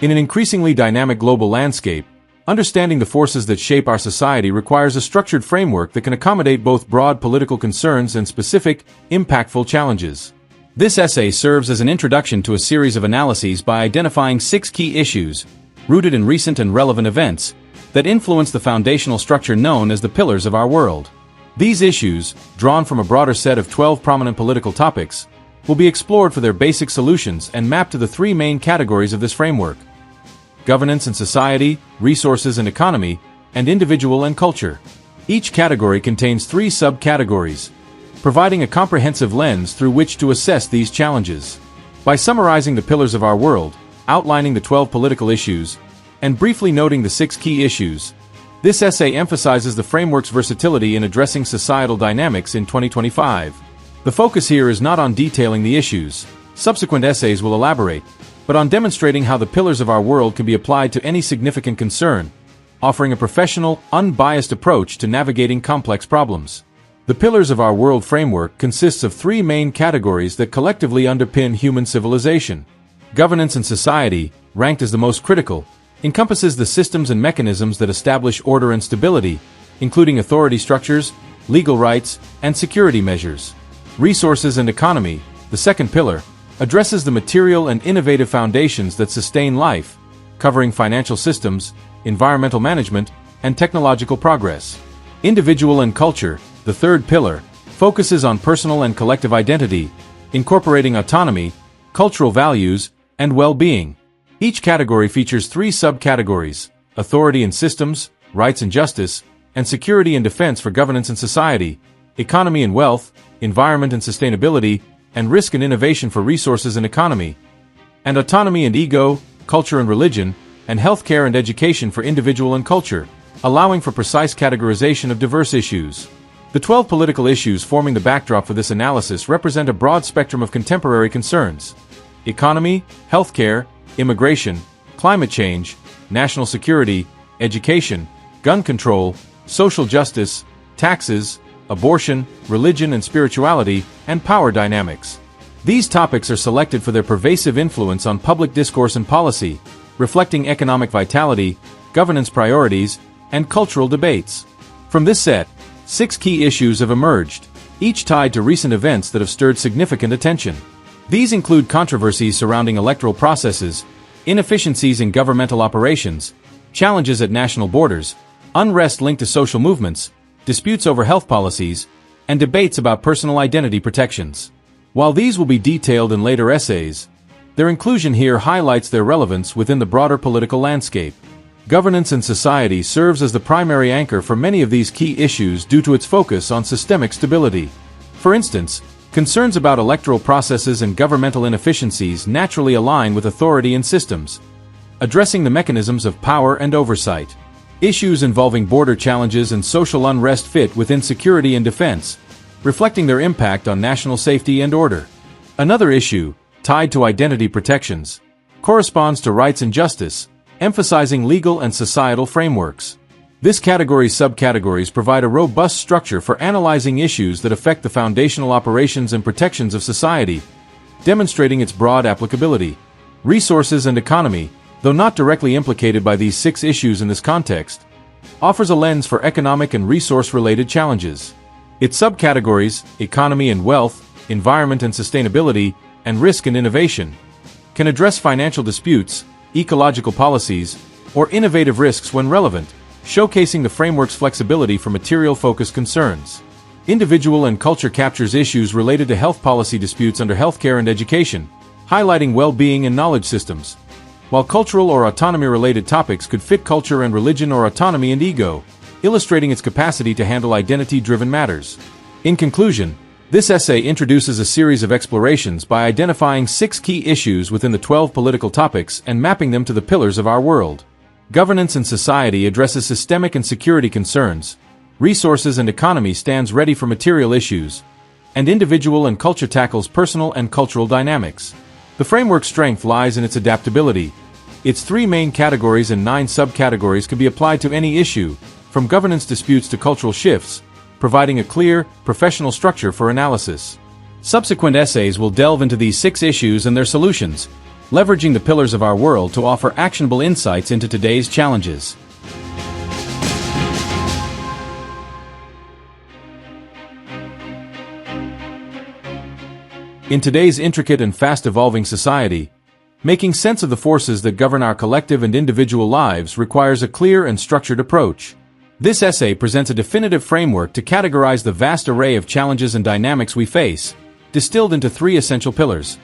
In an increasingly dynamic global landscape, understanding the forces that shape our society requires a structured framework that can accommodate both broad political concerns and specific, impactful challenges. This essay serves as an introduction to a series of analyses by identifying 6 key issues, rooted in recent and relevant events, that influence the foundational structure known as the pillars of our world. These issues, drawn from a broader set of 12 prominent political topics, will be explored for their basic solutions and mapped to the 3 main categories of this framework: governance and society, resources and economy, and individual and culture. Each category contains 3 subcategories, providing a comprehensive lens through which to assess these challenges. By summarizing the pillars of our world, outlining the 12 political issues, and briefly noting the 6 key issues, this essay emphasizes the framework's versatility in addressing societal dynamics in 2025. The focus here is not on detailing the issues, subsequent essays will elaborate, but on demonstrating how the pillars of our world can be applied to any significant concern, offering a professional, unbiased approach to navigating complex problems. The Pillars of Our World framework consists of 3 main categories that collectively underpin human civilization. Governance and society, ranked as the most critical, encompasses the systems and mechanisms that establish order and stability, including authority structures, legal rights, and security measures. Resources and economy, the second pillar, addresses the material and innovative foundations that sustain life, covering financial systems, environmental management, and technological progress. Individual and culture, the third pillar, focuses on personal and collective identity, incorporating autonomy, cultural values, and well-being. Each category features 3 subcategories: authority and systems, rights and justice, and security and defense for governance and society, economy and wealth, environment and sustainability, and risk and innovation for resources and economy, and autonomy and ego, culture and religion, and healthcare and education for individual and culture, allowing for precise categorization of diverse issues. The 12 political issues forming the backdrop for this analysis represent a broad spectrum of contemporary concerns: economy, healthcare, immigration, climate change, national security, education, gun control, social justice, taxes, abortion, religion and spirituality, and power dynamics. These topics are selected for their pervasive influence on public discourse and policy, reflecting economic vitality, governance priorities, and cultural debates. From this set, 6 key issues have emerged, each tied to recent events that have stirred significant attention. These include controversies surrounding electoral processes, inefficiencies in governmental operations, challenges at national borders, unrest linked to social movements, disputes over health policies, and debates about personal identity protections. While these will be detailed in later essays, their inclusion here highlights their relevance within the broader political landscape. Governance and society serves as the primary anchor for many of these key issues due to its focus on systemic stability. For instance, concerns about electoral processes and governmental inefficiencies naturally align with authority and systems, addressing the mechanisms of power and oversight. Issues involving border challenges and social unrest fit within security and defense, reflecting their impact on national safety and order. Another issue, tied to identity protections, corresponds to rights and justice, emphasizing legal and societal frameworks. This category's subcategories provide a robust structure for analyzing issues that affect the foundational operations and protections of society, demonstrating its broad applicability. Resources and economy, though not directly implicated by these 6 issues in this context, offers a lens for economic and resource-related challenges. Its subcategories, economy and wealth, environment and sustainability, and risk and innovation, can address financial disputes, ecological policies, or innovative risks when relevant, showcasing the framework's flexibility for material-focused concerns. Individual and culture captures issues related to health policy disputes under healthcare and education, highlighting well-being and knowledge systems, while cultural or autonomy-related topics could fit culture and religion or autonomy and ego, illustrating its capacity to handle identity-driven matters. In conclusion, this essay introduces a series of explorations by identifying 6 key issues within the 12 political topics and mapping them to the pillars of our world. Governance and society addresses systemic and security concerns, resources and economy stands ready for material issues, and individual and culture tackles personal and cultural dynamics. The framework's strength lies in its adaptability. Its 3 main categories and 9 subcategories can be applied to any issue, from governance disputes to cultural shifts, providing a clear, professional structure for analysis. Subsequent essays will delve into these 6 issues and their solutions, leveraging the pillars of our world to offer actionable insights into today's challenges. In today's intricate and fast-evolving society, making sense of the forces that govern our collective and individual lives requires a clear and structured approach. This essay presents a definitive framework to categorize the vast array of challenges and dynamics we face, distilled into three essential pillars: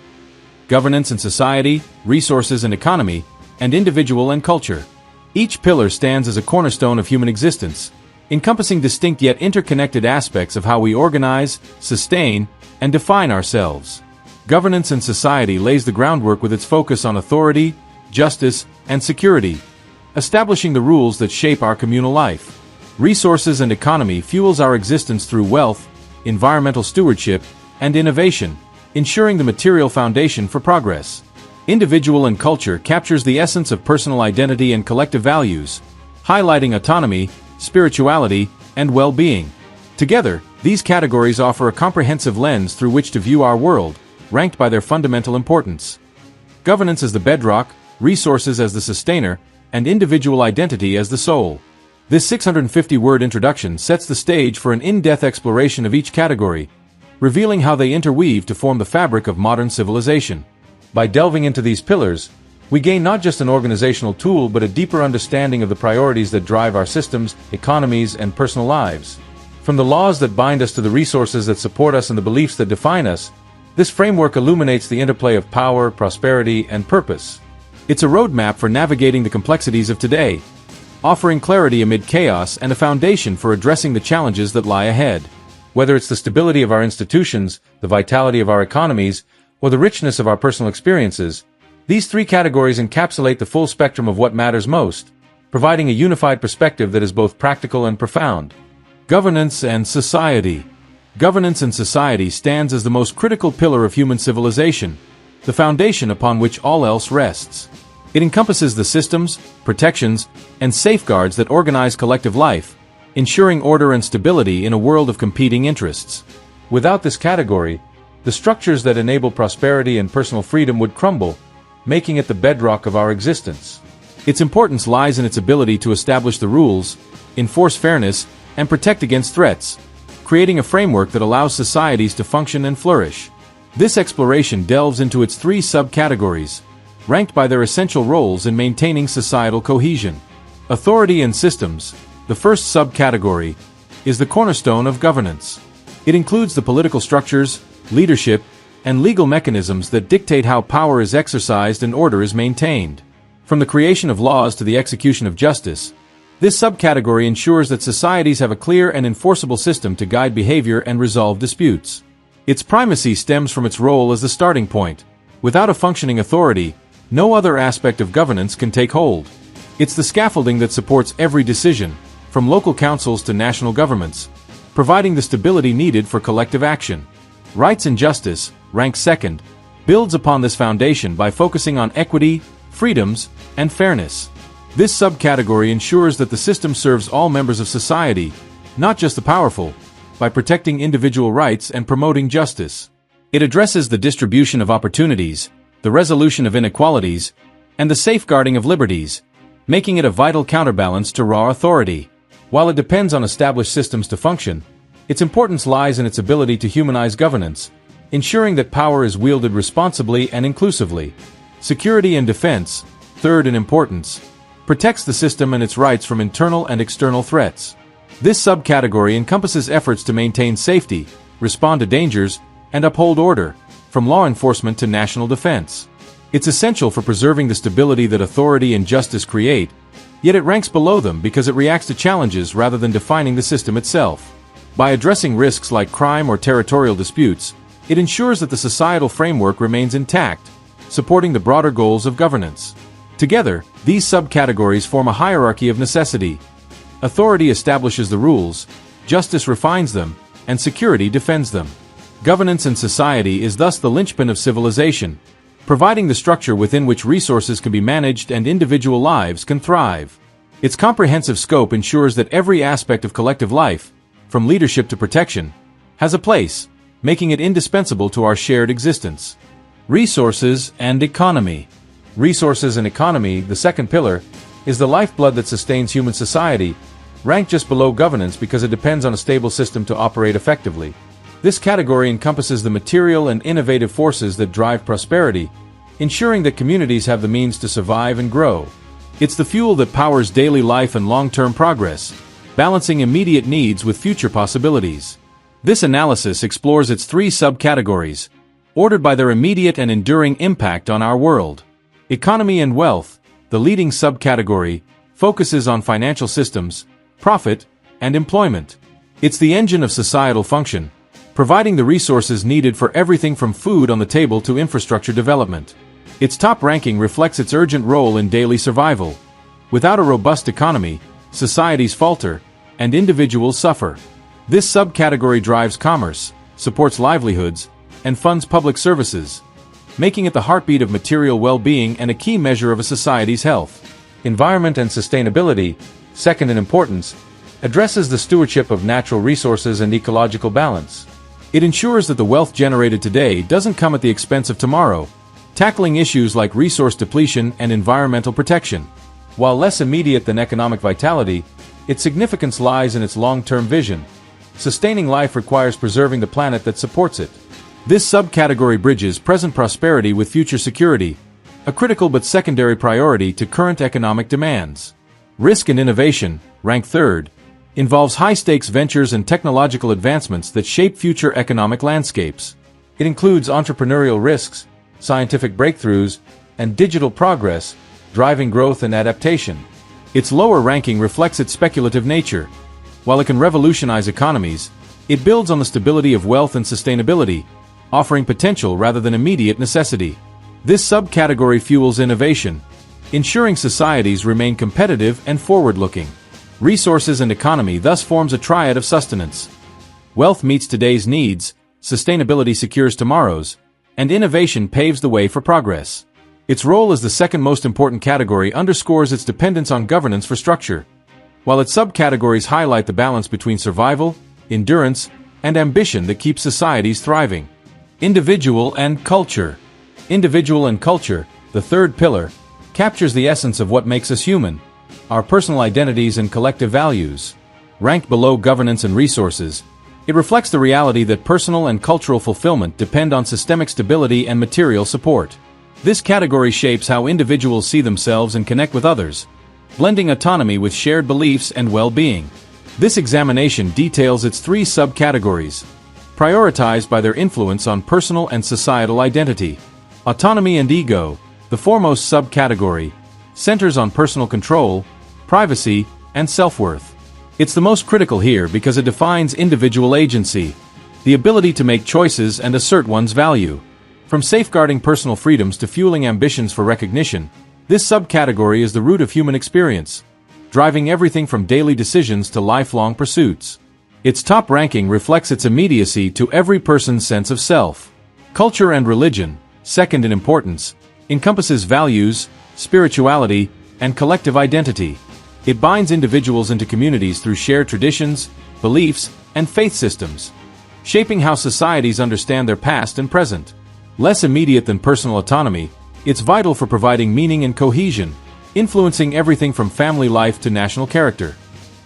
governance and society, resources and economy, and individual and culture. Each pillar stands as a cornerstone of human existence, encompassing distinct yet interconnected aspects of how we organize, sustain, and define ourselves. Governance and society lays the groundwork with its focus on authority, justice, and security, establishing the rules that shape our communal life. Resources and economy fuels our existence through wealth, environmental stewardship, and innovation, ensuring the material foundation for progress. Individual and culture captures the essence of personal identity and collective values, highlighting autonomy, spirituality, and well-being. Together, these categories offer a comprehensive lens through which to view our world, ranked by their fundamental importance. Governance as the bedrock, resources as the sustainer, and individual identity as the soul. This 650-word introduction sets the stage for an in-depth exploration of each category, revealing how they interweave to form the fabric of modern civilization. By delving into these pillars, we gain not just an organizational tool but a deeper understanding of the priorities that drive our systems, economies, and personal lives. From the laws that bind us to the resources that support us and the beliefs that define us, this framework illuminates the interplay of power, prosperity, and purpose. It's a roadmap for navigating the complexities of today, offering clarity amid chaos and a foundation for addressing the challenges that lie ahead. Whether it's the stability of our institutions, the vitality of our economies, or the richness of our personal experiences, these three categories encapsulate the full spectrum of what matters most, providing a unified perspective that is both practical and profound. Governance and society. Governance and society stands as the most critical pillar of human civilization, the foundation upon which all else rests. It encompasses the systems, protections, and safeguards that organize collective life, ensuring order and stability in a world of competing interests. Without this category, the structures that enable prosperity and personal freedom would crumble, making it the bedrock of our existence. Its importance lies in its ability to establish the rules, enforce fairness, and protect against threats, creating a framework that allows societies to function and flourish. This exploration delves into its three subcategories, ranked by their essential roles in maintaining societal cohesion. Authority and systems. The first subcategory is the cornerstone of governance. It includes the political structures, leadership, and legal mechanisms that dictate how power is exercised and order is maintained. From the creation of laws to the execution of justice, this subcategory ensures that societies have a clear and enforceable system to guide behavior and resolve disputes. Its primacy stems from its role as the starting point. Without a functioning authority, no other aspect of governance can take hold. It's the scaffolding that supports every decision, from local councils to national governments, providing the stability needed for collective action. Rights and justice, ranked second, builds upon this foundation by focusing on equity, freedoms, and fairness. This subcategory ensures that the system serves all members of society, not just the powerful, by protecting individual rights and promoting justice. It addresses the distribution of opportunities, the resolution of inequalities, and the safeguarding of liberties, making it a vital counterbalance to raw authority. While it depends on established systems to function, its importance lies in its ability to humanize governance, ensuring that power is wielded responsibly and inclusively. Security and defense, third in importance, protects the system and its rights from internal and external threats. This subcategory encompasses efforts to maintain safety, respond to dangers, and uphold order, from law enforcement to national defense. It's essential for preserving the stability that authority and justice create, yet it ranks below them because it reacts to challenges rather than defining the system itself. By addressing risks like crime or territorial disputes, it ensures that the societal framework remains intact, supporting the broader goals of governance. Together, these subcategories form a hierarchy of necessity. Authority establishes the rules, justice refines them, and security defends them. Governance and society is thus the linchpin of civilization, providing the structure within which resources can be managed and individual lives can thrive. Its comprehensive scope ensures that every aspect of collective life, from leadership to protection, has a place, making it indispensable to our shared existence. Resources and economy. Resources and economy, the second pillar, is the lifeblood that sustains human society, ranked just below governance because it depends on a stable system to operate effectively. This category encompasses the material and innovative forces that drive prosperity, ensuring that communities have the means to survive and grow. It's the fuel that powers daily life and long-term progress, balancing immediate needs with future possibilities. This analysis explores its three subcategories, ordered by their immediate and enduring impact on our world. Economy and wealth, the leading subcategory, focuses on financial systems, profit, and employment. It's the engine of societal function, providing the resources needed for everything from food on the table to infrastructure development. Its top ranking reflects its urgent role in daily survival. Without a robust economy, societies falter, and individuals suffer. This subcategory drives commerce, supports livelihoods, and funds public services, making it the heartbeat of material well-being and a key measure of a society's health. Environment and sustainability, second in importance, addresses the stewardship of natural resources and ecological balance. It ensures that the wealth generated today doesn't come at the expense of tomorrow, tackling issues like resource depletion and environmental protection. While less immediate than economic vitality, its significance lies in its long-term vision. Sustaining life requires preserving the planet that supports it. This subcategory bridges present prosperity with future security, a critical but secondary priority to current economic demands. Risk and innovation, ranked third, involves high-stakes ventures and technological advancements that shape future economic landscapes. It includes entrepreneurial risks, scientific breakthroughs, and digital progress, driving growth and adaptation. Its lower ranking reflects its speculative nature. While it can revolutionize economies, it builds on the stability of wealth and sustainability, offering potential rather than immediate necessity. This subcategory fuels innovation, ensuring societies remain competitive and forward-looking. Resources and economy thus forms a triad of sustenance. Wealth meets today's needs, sustainability secures tomorrow's, and innovation paves the way for progress. Its role as the second most important category underscores its dependence on governance for structure, while its subcategories highlight the balance between survival, endurance, and ambition that keeps societies thriving. Individual and culture. Individual and culture, the third pillar, captures the essence of what makes us human, our personal identities and collective values. Ranked below governance and resources, it reflects the reality that personal and cultural fulfillment depend on systemic stability and material support. This category shapes how individuals see themselves and connect with others, blending autonomy with shared beliefs and well-being. This examination details its three subcategories, prioritized by their influence on personal and societal identity. Autonomy and ego, the foremost subcategory, centers on personal control, privacy, and self-worth. It's the most critical here because it defines individual agency, the ability to make choices and assert one's value. From safeguarding personal freedoms to fueling ambitions for recognition, this subcategory is the root of human experience, driving everything from daily decisions to lifelong pursuits. Its top ranking reflects its immediacy to every person's sense of self. Culture and religion, second in importance, encompasses values, spirituality, and collective identity. It binds individuals into communities through shared traditions, beliefs, and faith systems, shaping how societies understand their past and present. Less immediate than personal autonomy, it's vital for providing meaning and cohesion, influencing everything from family life to national character.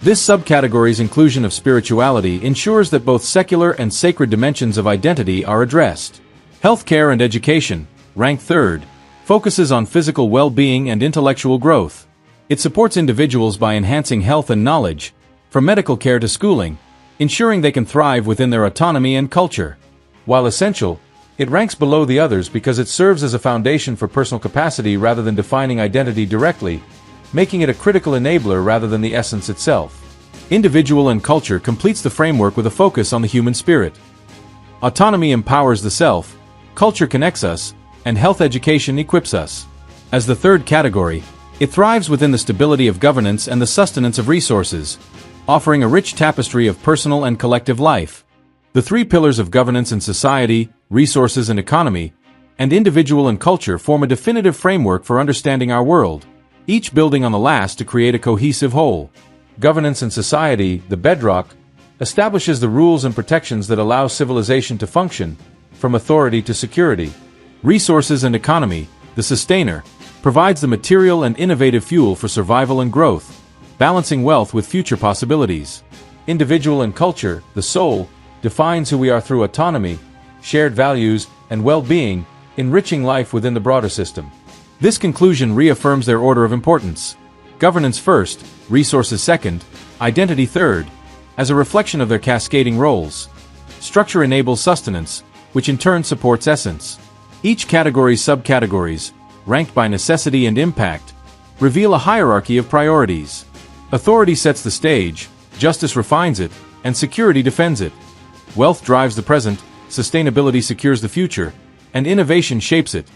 This subcategory's inclusion of spirituality ensures that both secular and sacred dimensions of identity are addressed. Healthcare and education, ranked third, focuses on physical well-being and intellectual growth. It supports individuals by enhancing health and knowledge, from medical care to schooling, ensuring they can thrive within their autonomy and culture. While essential, it ranks below the others because it serves as a foundation for personal capacity rather than defining identity directly, making it a critical enabler rather than the essence itself. Individual and culture completes the framework with a focus on the human spirit. Autonomy empowers the self, culture connects us, and health education equips us. As the third category, it thrives within the stability of governance and the sustenance of resources, offering a rich tapestry of personal and collective life. The three pillars of governance and society, resources and economy, and individual and culture form a definitive framework for understanding our world, each building on the last to create a cohesive whole. Governance and society, the bedrock, establishes the rules and protections that allow civilization to function, from authority to security. Resources and economy, the sustainer, provides the material and innovative fuel for survival and growth, balancing wealth with future possibilities. Individual and culture, the soul, defines who we are through autonomy, shared values, and well-being, enriching life within the broader system. This conclusion reaffirms their order of importance: governance first, resources second, identity third, as a reflection of their cascading roles. Structure enables sustenance, which in turn supports essence. Each category's subcategories, ranked by necessity and impact, reveal a hierarchy of priorities. Authority sets the stage, justice refines it, and security defends it. Wealth drives the present, sustainability secures the future, and innovation shapes it.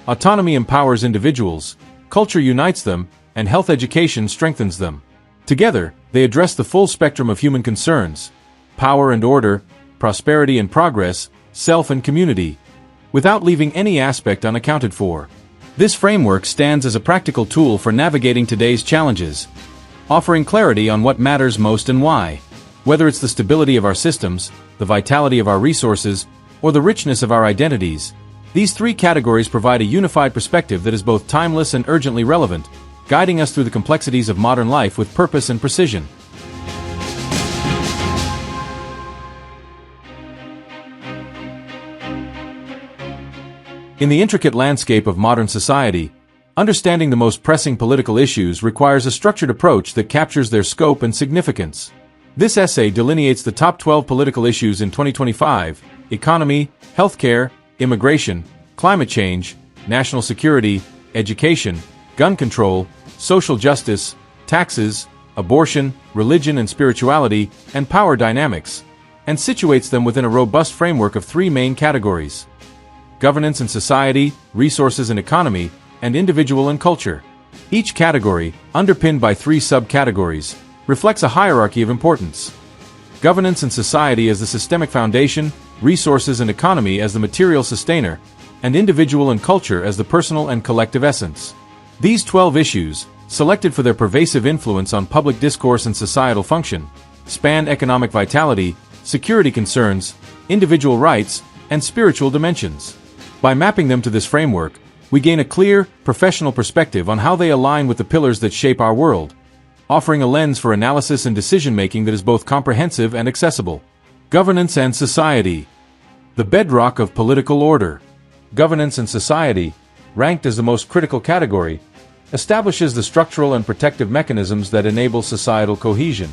Autonomy empowers individuals, culture unites them, and health education strengthens them. Together, they address the full spectrum of human concerns: power and order, prosperity and progress, self and community, without leaving any aspect unaccounted for. This framework stands as a practical tool for navigating today's challenges, offering clarity on what matters most and why. Whether it's the stability of our systems, the vitality of our resources, or the richness of our identities, these three categories provide a unified perspective that is both timeless and urgently relevant, guiding us through the complexities of modern life with purpose and precision. In the intricate landscape of modern society, understanding the most pressing political issues requires a structured approach that captures their scope and significance. This essay delineates the top 12 political issues in 2025: economy, healthcare, immigration, climate change, national security, education, gun control, social justice, taxes, abortion, religion and spirituality, and power dynamics, and situates them within a robust framework of three main categories: governance and society, resources and economy, and individual and culture. Each category, underpinned by three subcategories, reflects a hierarchy of importance. Governance and society as the systemic foundation, resources and economy as the material sustainer, and individual and culture as the personal and collective essence. These 12 issues, selected for their pervasive influence on public discourse and societal function, span economic vitality, security concerns, individual rights, and spiritual dimensions. By mapping them to this framework, we gain a clear, professional perspective on how they align with the pillars that shape our world, offering a lens for analysis and decision-making that is both comprehensive and accessible. Governance and society. The bedrock of political order. Governance and society, ranked as the most critical category, establishes the structural and protective mechanisms that enable societal cohesion.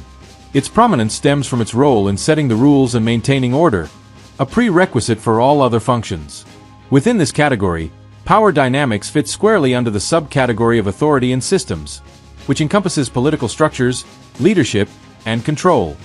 Its prominence stems from its role in setting the rules and maintaining order, a prerequisite for all other functions. Within this category, power dynamics fits squarely under the subcategory of authority and systems, which encompasses political structures, leadership, and control.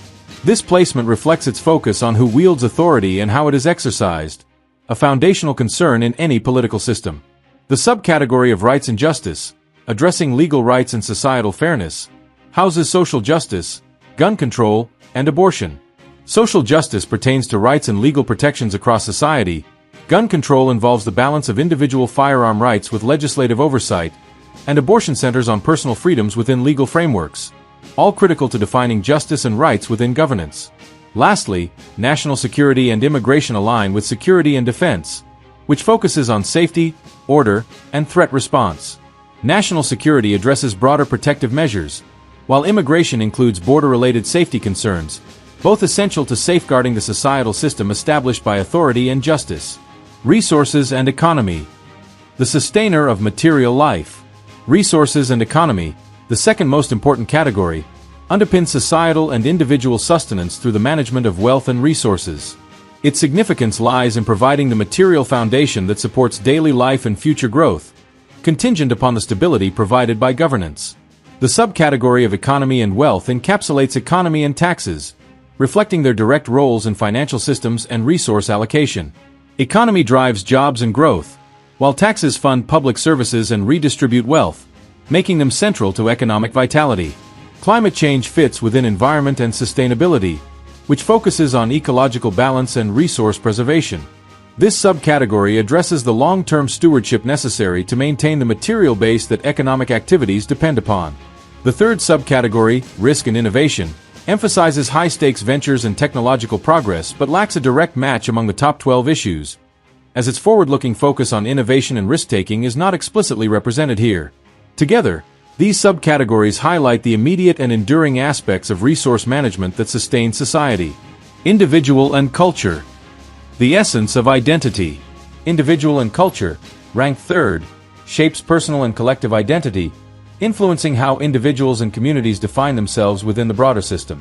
This placement reflects its focus on who wields authority and how it is exercised, a foundational concern in any political system. The subcategory of rights and justice, addressing legal rights and societal fairness, houses social justice, gun control, and abortion. Social justice pertains to rights and legal protections across society. Gun control involves the balance of individual firearm rights with legislative oversight, and abortion centers on personal freedoms within legal frameworks, all critical to defining justice and rights within governance. Lastly, national security and immigration align with security and defense, which focuses on safety, order, and threat response. National security addresses broader protective measures, while immigration includes border-related safety concerns, both essential to safeguarding the societal system established by authority and justice. Resources and economy. The sustainer of material life. Resources and economy, the second most important category, underpins societal and individual sustenance through the management of wealth and resources. Its significance lies in providing the material foundation that supports daily life and future growth, contingent upon the stability provided by governance. The subcategory of economy and wealth encapsulates economy and taxes, reflecting their direct roles in financial systems and resource allocation. Economy drives jobs and growth, while taxes fund public services and redistribute wealth, making them central to economic vitality. Climate change fits within environment and sustainability, which focuses on ecological balance and resource preservation. This subcategory addresses the long-term stewardship necessary to maintain the material base that economic activities depend upon. The third subcategory, risk and innovation, emphasizes high-stakes ventures and technological progress but lacks a direct match among the top 12 issues, as its forward-looking focus on innovation and risk-taking is not explicitly represented here. Together, these subcategories highlight the immediate and enduring aspects of resource management that sustain society. Individual and culture. The essence of identity. Individual and culture, ranked third, shapes personal and collective identity, influencing how individuals and communities define themselves within the broader system.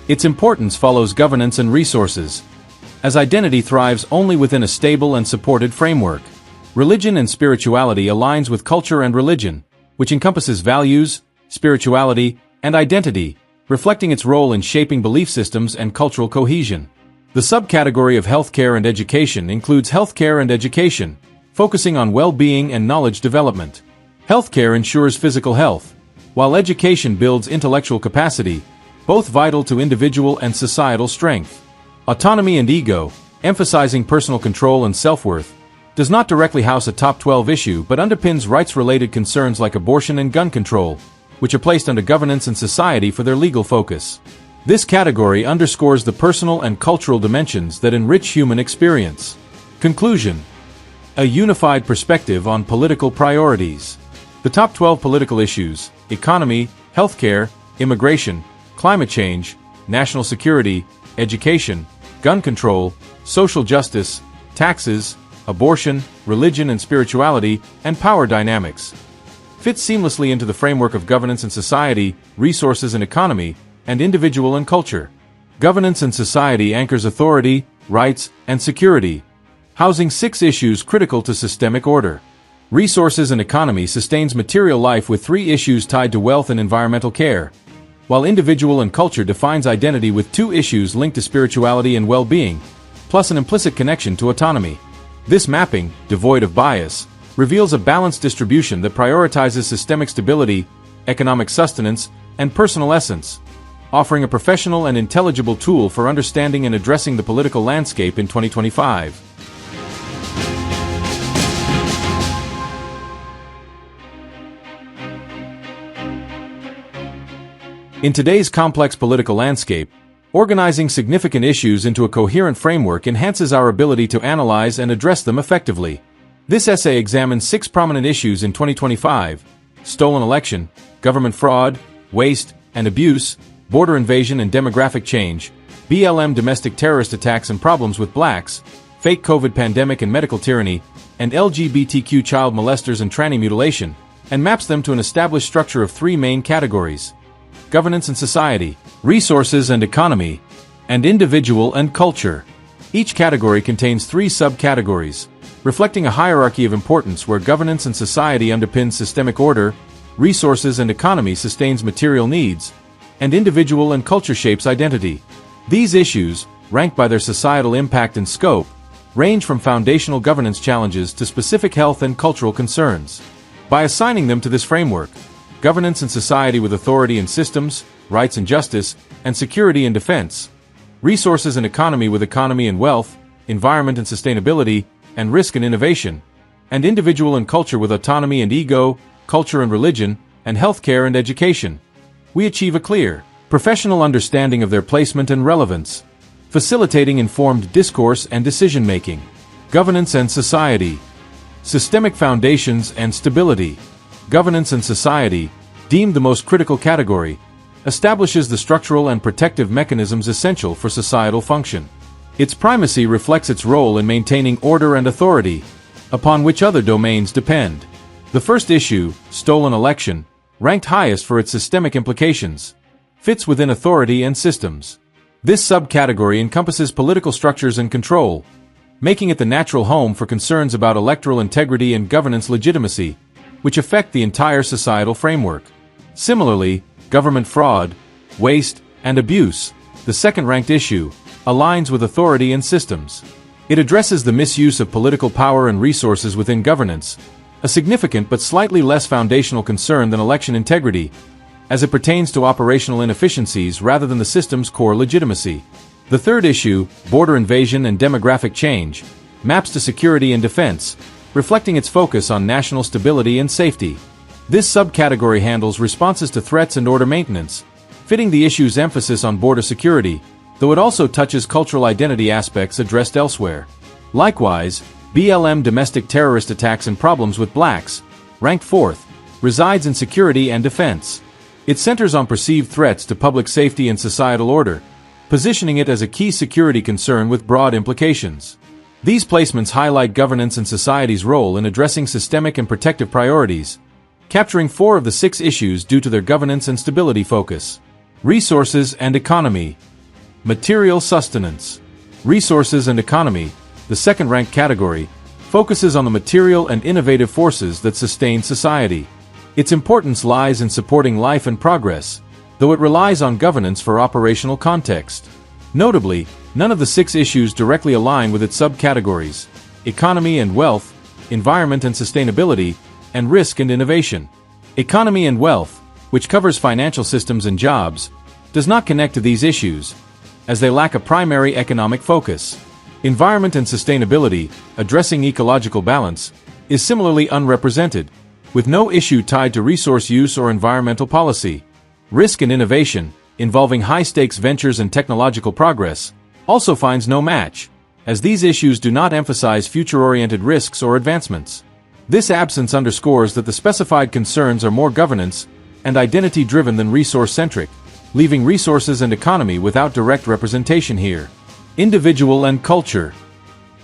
Its importance follows governance and resources, as identity thrives only within a stable and supported framework. Religion and spirituality aligns with culture and religion, which encompasses values, spirituality, and identity, reflecting its role in shaping belief systems and cultural cohesion. The subcategory of healthcare and education includes healthcare and education, focusing on well-being and knowledge development. Healthcare ensures physical health, while education builds intellectual capacity, both vital to individual and societal strength. Autonomy and ego, emphasizing personal control and self-worth, does not directly house a top 12 issue but underpins rights-related concerns like abortion and gun control, which are placed under governance and society for their legal focus. This category underscores the personal and cultural dimensions that enrich human experience. Conclusion: a unified perspective on political priorities. The top 12 political issues: economy, healthcare, immigration, climate change, national security, education, gun control, social justice, taxes, abortion, religion and spirituality, and power dynamics, fits seamlessly into the framework of governance and society, resources and economy, and individual and culture. Governance and society anchors authority, rights, and security, housing 6 issues critical to systemic order. Resources and economy sustains material life with 3 issues tied to wealth and environmental care, while individual and culture defines identity with 2 issues linked to spirituality and well-being, plus an implicit connection to autonomy. This mapping, devoid of bias, reveals a balanced distribution that prioritizes systemic stability, economic sustenance, and personal essence, offering a professional and intelligible tool for understanding and addressing the political landscape in 2025. In today's complex political landscape, organizing significant issues into a coherent framework enhances our ability to analyze and address them effectively. This essay examines 6 prominent issues in 2025: stolen election, government fraud, waste and abuse, border invasion and demographic change, BLM domestic terrorist attacks and problems with blacks, fake COVID pandemic and medical tyranny, and LGBTQ child molesters and tranny mutilation, and maps them to an established structure of 3 main categories: governance and society, resources and economy, and individual and culture. Each category contains 3 subcategories, reflecting a hierarchy of importance where governance and society underpins systemic order, resources and economy sustains material needs, and individual and culture shapes identity. These issues, ranked by their societal impact and scope, range from foundational governance challenges to specific health and cultural concerns. By assigning them to this framework, governance and society with authority and systems, rights and justice, and security and defense, resources and economy with economy and wealth, environment and sustainability, and risk and innovation, and individual and culture with autonomy and ego, culture and religion, and healthcare and education, we achieve a clear, professional understanding of their placement and relevance, facilitating informed discourse and decision-making. Governance and society. Systemic foundations and stability. Governance and society, deemed the most critical category, establishes the structural and protective mechanisms essential for societal function. Its primacy reflects its role in maintaining order and authority, upon which other domains depend. The first issue, stolen election, ranked highest for its systemic implications, fits within authority and systems. This subcategory encompasses political structures and control, making it the natural home for concerns about electoral integrity and governance legitimacy, which affect the entire societal framework. Similarly, government fraud, waste, and abuse, the second-ranked issue, aligns with authority and systems. It addresses the misuse of political power and resources within governance, a significant but slightly less foundational concern than election integrity, as it pertains to operational inefficiencies rather than the system's core legitimacy. The third issue, border invasion and demographic change, maps to security and defense, reflecting its focus on national stability and safety. This subcategory handles responses to threats and order maintenance, fitting the issue's emphasis on border security, though it also touches cultural identity aspects addressed elsewhere. Likewise, BLM domestic terrorist attacks and problems with blacks, ranked 4th, resides in security and defense. It centers on perceived threats to public safety and societal order, positioning it as a key security concern with broad implications. These placements highlight governance and society's role in addressing systemic and protective priorities, capturing 4 of the 6 issues due to their governance and stability focus. Resources and economy. Material sustenance. Resources and economy, the second-ranked category, focuses on the material and innovative forces that sustain society. Its importance lies in supporting life and progress, though it relies on governance for operational context. Notably, none of the 6 issues directly align with its subcategories: economy and wealth, environment and sustainability, and risk and innovation. Economy and wealth, which covers financial systems and jobs, does not connect to these issues, as they lack a primary economic focus. Environment and sustainability, addressing ecological balance, is similarly unrepresented, with no issue tied to resource use or environmental policy. Risk and innovation, involving high-stakes ventures and technological progress, also finds no match, as these issues do not emphasize future-oriented risks or advancements. This absence underscores that the specified concerns are more governance and identity-driven than resource-centric, leaving resources and economy without direct representation here. Individual and culture.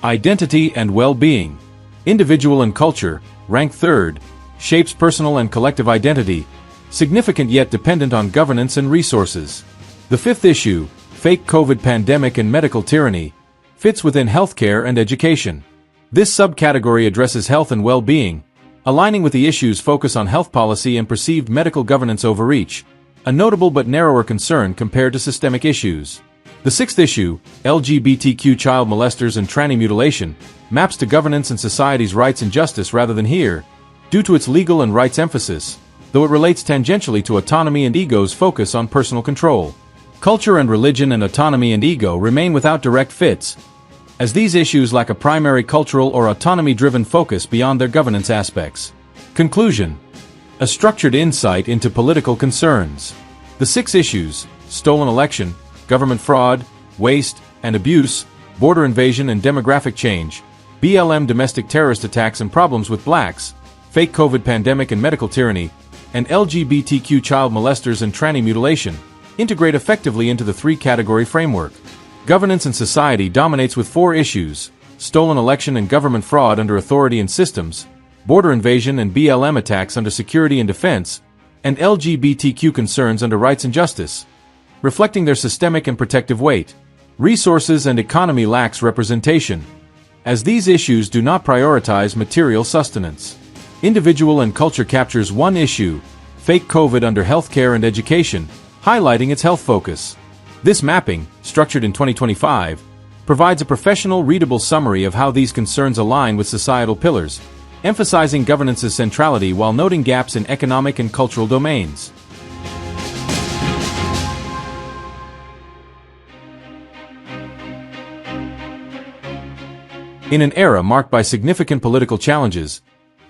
Identity and well-being. Individual and culture, ranked 3rd, shapes personal and collective identity, significant yet dependent on governance and resources. The 5th issue, fake COVID pandemic and medical tyranny, fits within healthcare and education. This subcategory addresses health and well-being, aligning with the issues focus on health policy and perceived medical governance overreach, a notable but narrower concern compared to systemic issues. The 6th issue, LGBTQ child molesters and tranny mutilation, maps to governance and society's rights and justice rather than here, due to its legal and rights emphasis, though it relates tangentially to autonomy and ego's focus on personal control. Culture and religion and autonomy and ego remain without direct fits, as these issues lack a primary cultural or autonomy-driven focus beyond their governance aspects. Conclusion. A structured insight into political concerns. The 6 issues, stolen election, government fraud, waste and abuse, border invasion and demographic change, BLM domestic terrorist attacks and problems with blacks, fake COVID pandemic and medical tyranny, and LGBTQ child molesters and tranny mutilation, integrate effectively into the 3-category framework. Governance and society dominates with 4 issues: stolen election and government fraud under authority and systems, border invasion and BLM attacks under security and defense, and LGBTQ concerns under rights and justice, reflecting their systemic and protective weight. Resources and economy lacks representation, as these issues do not prioritize material sustenance. Individual and culture captures 1 issue, fake COVID under healthcare and education, highlighting its health focus. This mapping, structured in 2025, provides a professional, readable summary of how these concerns align with societal pillars, emphasizing governance's centrality while noting gaps in economic and cultural domains. In an era marked by significant political challenges,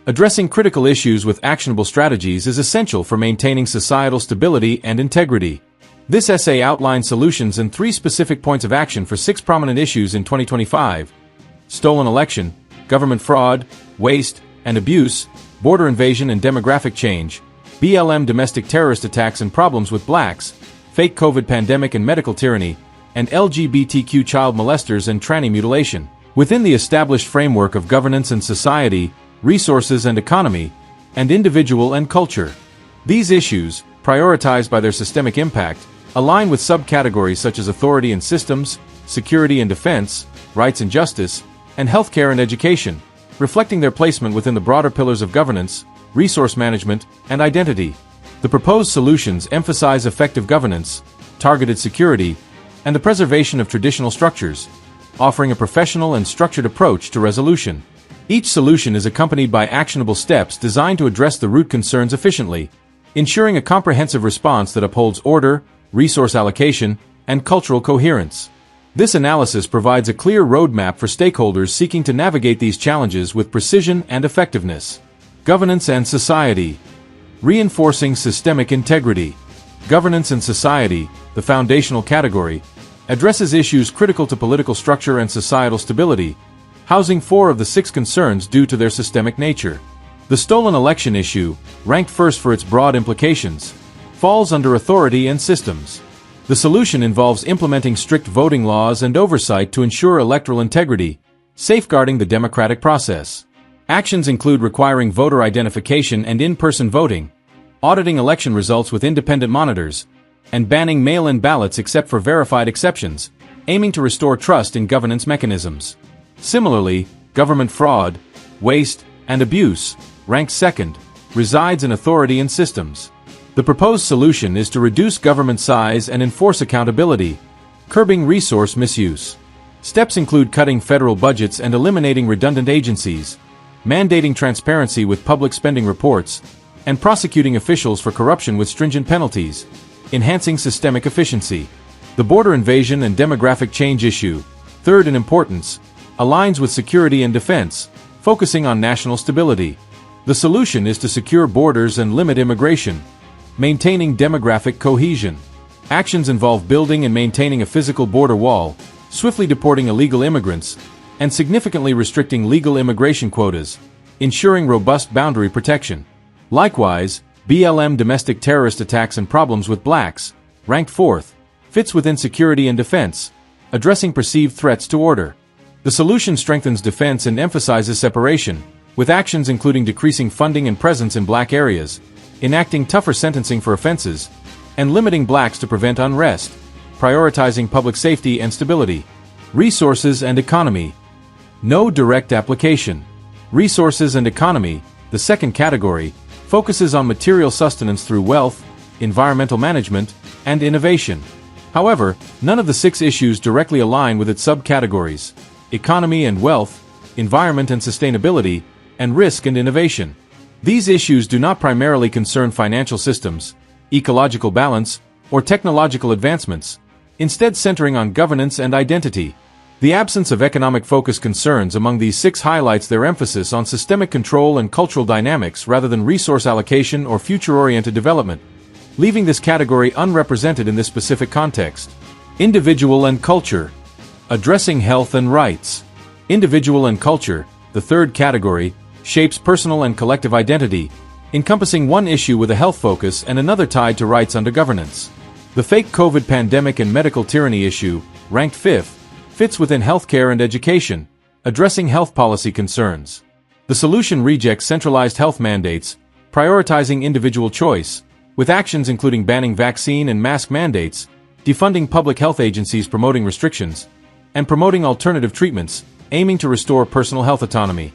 addressing critical issues with actionable strategies is essential for maintaining societal stability and integrity. This essay outlines solutions and 3 specific points of action for 6 prominent issues in 2025: stolen election, government fraud, waste and abuse, border invasion and demographic change, BLM domestic terrorist attacks and problems with blacks, fake COVID pandemic and medical tyranny, and LGBTQ child molesters and tranny mutilation. Within the established framework of governance and society, resources and economy, and individual and culture. These issues, prioritized by their systemic impact, align with subcategories such as authority and systems, security and defense, rights and justice, and healthcare and education, reflecting their placement within the broader pillars of governance, resource management, and identity. The proposed solutions emphasize effective governance, targeted security, and the preservation of traditional structures, offering a professional and structured approach to resolution. Each solution is accompanied by actionable steps designed to address the root concerns efficiently, ensuring a comprehensive response that upholds order, resource allocation, and cultural coherence. This analysis provides a clear roadmap for stakeholders seeking to navigate these challenges with precision and effectiveness. Governance and society. Reinforcing systemic integrity. Governance and society, the foundational category, addresses issues critical to political structure and societal stability, housing 4 of the 6 concerns due to their systemic nature. The stolen election issue, ranked first for its broad implications, falls under authority and systems. The solution involves implementing strict voting laws and oversight to ensure electoral integrity, safeguarding the democratic process. Actions include requiring voter identification and in-person voting, auditing election results with independent monitors, and banning mail-in ballots except for verified exceptions, aiming to restore trust in governance mechanisms. Similarly, government fraud, waste, and abuse, ranked second, resides in authority and systems. The proposed solution is to reduce government size and enforce accountability, curbing resource misuse. Steps include cutting federal budgets and eliminating redundant agencies, mandating transparency with public spending reports, and prosecuting officials for corruption with stringent penalties, enhancing systemic efficiency. The border invasion and demographic change issue, third in importance, aligns with security and defense, focusing on national stability. The solution is to secure borders and limit immigration, maintaining demographic cohesion. Actions involve building and maintaining a physical border wall, swiftly deporting illegal immigrants, and significantly restricting legal immigration quotas, ensuring robust boundary protection. Likewise, BLM domestic terrorist attacks and problems with blacks, ranked fourth, fits within security and defense, addressing perceived threats to order. The solution strengthens defense and emphasizes separation, with actions including decreasing funding and presence in black areas, enacting tougher sentencing for offenses, and limiting blacks to prevent unrest, prioritizing public safety and stability. Resources and economy. No direct application. Resources and economy, the second category, focuses on material sustenance through wealth, environmental management, and innovation. However, none of the 6 issues directly align with its subcategories: economy and wealth, environment and sustainability, and risk and innovation. These issues do not primarily concern financial systems, ecological balance, or technological advancements, instead centering on governance and identity. The absence of economic-focused concerns among these 6 highlights their emphasis on systemic control and cultural dynamics rather than resource allocation or future-oriented development, leaving this category unrepresented in this specific context. Individual and culture. Addressing health and rights. Individual and culture, the third category, shapes personal and collective identity, encompassing one issue with a health focus and another tied to rights under governance. The fake COVID pandemic and medical tyranny issue, ranked fifth, fits within healthcare and education, addressing health policy concerns. The solution rejects centralized health mandates, prioritizing individual choice, with actions including banning vaccine and mask mandates, defunding public health agencies promoting restrictions, and promoting alternative treatments, aiming to restore personal health autonomy.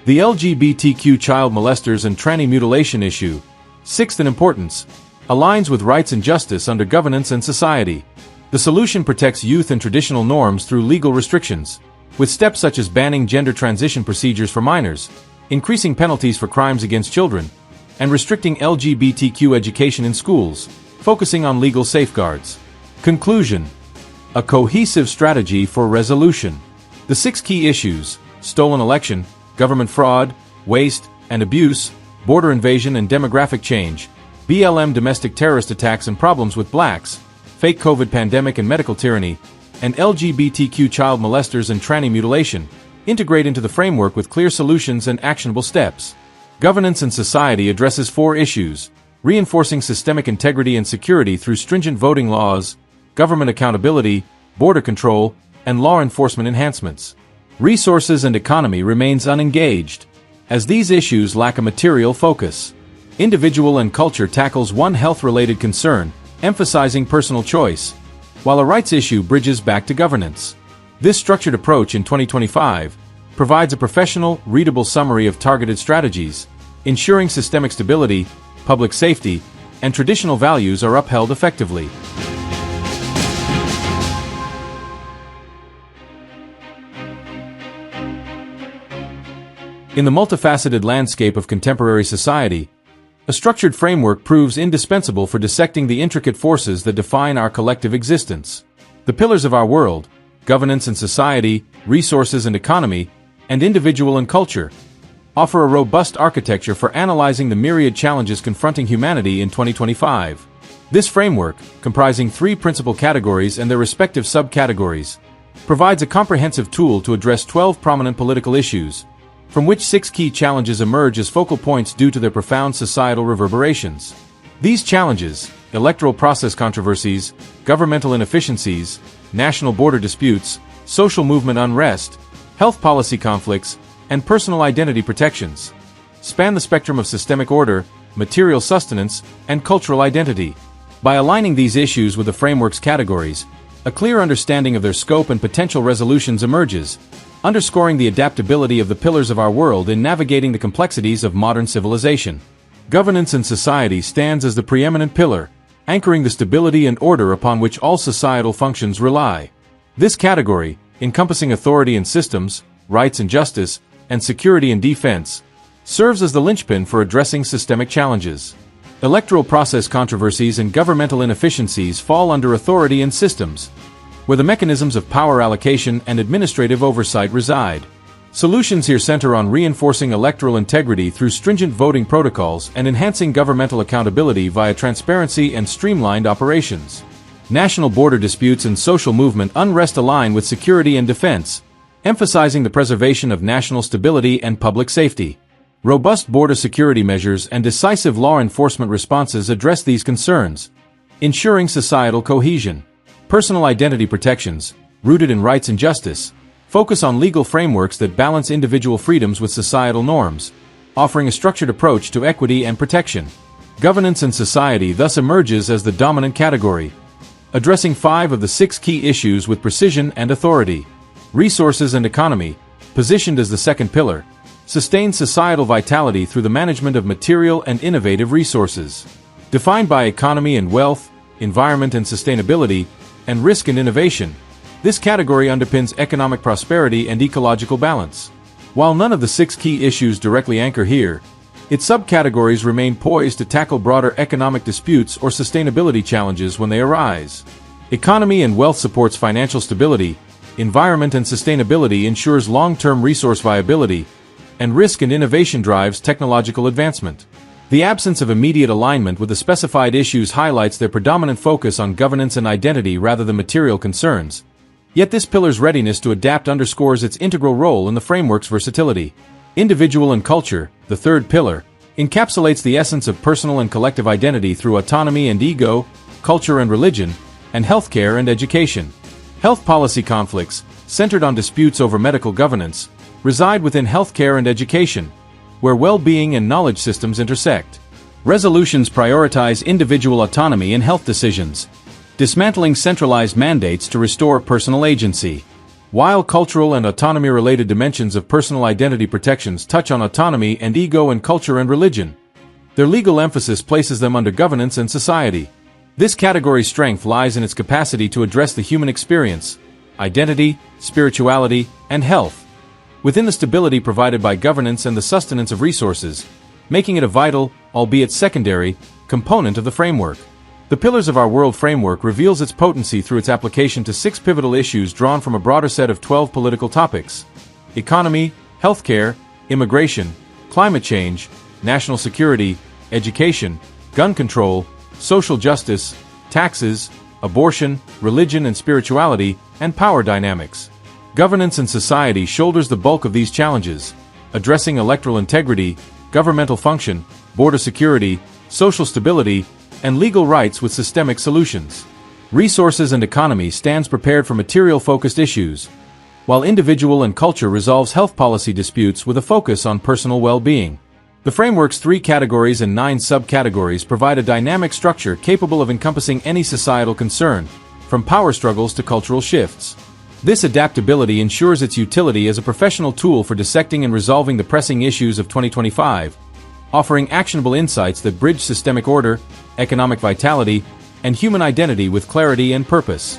The LGBTQ child molesters and tranny mutilation issue, sixth in importance, aligns with rights and justice under governance and society. The solution protects youth and traditional norms through legal restrictions, with steps such as banning gender transition procedures for minors, increasing penalties for crimes against children, and restricting LGBTQ education in schools, focusing on legal safeguards. Conclusion: a cohesive strategy for resolution. The 6 key issues, stolen election, government fraud, waste and abuse, border invasion and demographic change, BLM domestic terrorist attacks and problems with blacks, fake COVID pandemic and medical tyranny, and LGBTQ child molesters and tranny mutilation, integrate into the framework with clear solutions and actionable steps. Governance and society addresses 4 issues: reinforcing systemic integrity and security through stringent voting laws, government accountability, border control, and law enforcement enhancements. Resources and economy remains unengaged, as these issues lack a material focus. Individual and culture tackles one health-related concern, emphasizing personal choice, while a rights issue bridges back to governance. This structured approach in 2025 provides a professional, readable summary of targeted strategies, ensuring systemic stability, public safety, and traditional values are upheld effectively. In the multifaceted landscape of contemporary society, a structured framework proves indispensable for dissecting the intricate forces that define our collective existence. The pillars of our world, governance and society, resources and economy, and individual and culture, offer a robust architecture for analyzing the myriad challenges confronting humanity in 2025. This framework, comprising 3 principal categories and their respective subcategories, provides a comprehensive tool to address 12 prominent political issues, from which 6 key challenges emerge as focal points due to their profound societal reverberations. These challenges, electoral process controversies, governmental inefficiencies, national border disputes, social movement unrest, health policy conflicts, and personal identity protections, span the spectrum of systemic order, material sustenance, and cultural identity. By aligning these issues with the framework's categories, a clear understanding of their scope and potential resolutions emerges, underscoring the adaptability of the pillars of our world in navigating the complexities of modern civilization. Governance and society stands as the preeminent pillar, anchoring the stability and order upon which all societal functions rely. This category, encompassing authority and systems, rights and justice, and security and defense, serves as the linchpin for addressing systemic challenges. Electoral process controversies and governmental inefficiencies fall under authority and systems, where the mechanisms of power allocation and administrative oversight reside. Solutions here center on reinforcing electoral integrity through stringent voting protocols and enhancing governmental accountability via transparency and streamlined operations. National border disputes and social movement unrest align with security and defense, emphasizing the preservation of national stability and public safety. Robust border security measures and decisive law enforcement responses address these concerns, ensuring societal cohesion. Personal identity protections, rooted in rights and justice, focus on legal frameworks that balance individual freedoms with societal norms, offering a structured approach to equity and protection. Governance and society thus emerges as the dominant category, addressing 5 of the 6 key issues with precision and authority. Resources and economy, positioned as the second pillar, sustains societal vitality through the management of material and innovative resources. Defined by economy and wealth, environment and sustainability, and risk and innovation, this category underpins economic prosperity and ecological balance. While none of the 6 key issues directly anchor here, its subcategories remain poised to tackle broader economic disputes or sustainability challenges when they arise. Economy and wealth supports financial stability, environment and sustainability ensures long-term resource viability, and risk and innovation drives technological advancement. The absence of immediate alignment with the specified issues highlights their predominant focus on governance and identity rather than material concerns. Yet this pillar's readiness to adapt underscores its integral role in the framework's versatility. Individual and culture, the third pillar, encapsulates the essence of personal and collective identity through autonomy and ego, culture and religion, and healthcare and education. Health policy conflicts, centered on disputes over medical governance, reside within healthcare and education, where well-being and knowledge systems intersect. Resolutions prioritize individual autonomy in health decisions, dismantling centralized mandates to restore personal agency. While cultural and autonomy-related dimensions of personal identity protections touch on autonomy and ego in culture and religion, their legal emphasis places them under governance and society. This category's strength lies in its capacity to address the human experience, identity, spirituality, and health, within the stability provided by governance and the sustenance of resources, making it a vital, albeit secondary, component of the framework. The Pillars of Our World framework reveals its potency through its application to 6 pivotal issues drawn from a broader set of 12 political topics: economy, healthcare, immigration, climate change, national security, education, gun control, social justice, taxes, abortion, religion and spirituality, and power dynamics. Governance and society shoulders the bulk of these challenges, addressing electoral integrity, governmental function, border security, social stability, and legal rights with systemic solutions. Resources and economy stands prepared for material-focused issues, while individual and culture resolves health policy disputes with a focus on personal well-being. The framework's 3 categories and 9 subcategories provide a dynamic structure capable of encompassing any societal concern, from power struggles to cultural shifts. This adaptability ensures its utility as a professional tool for dissecting and resolving the pressing issues of 2025, offering actionable insights that bridge systemic order, economic vitality, and human identity with clarity and purpose.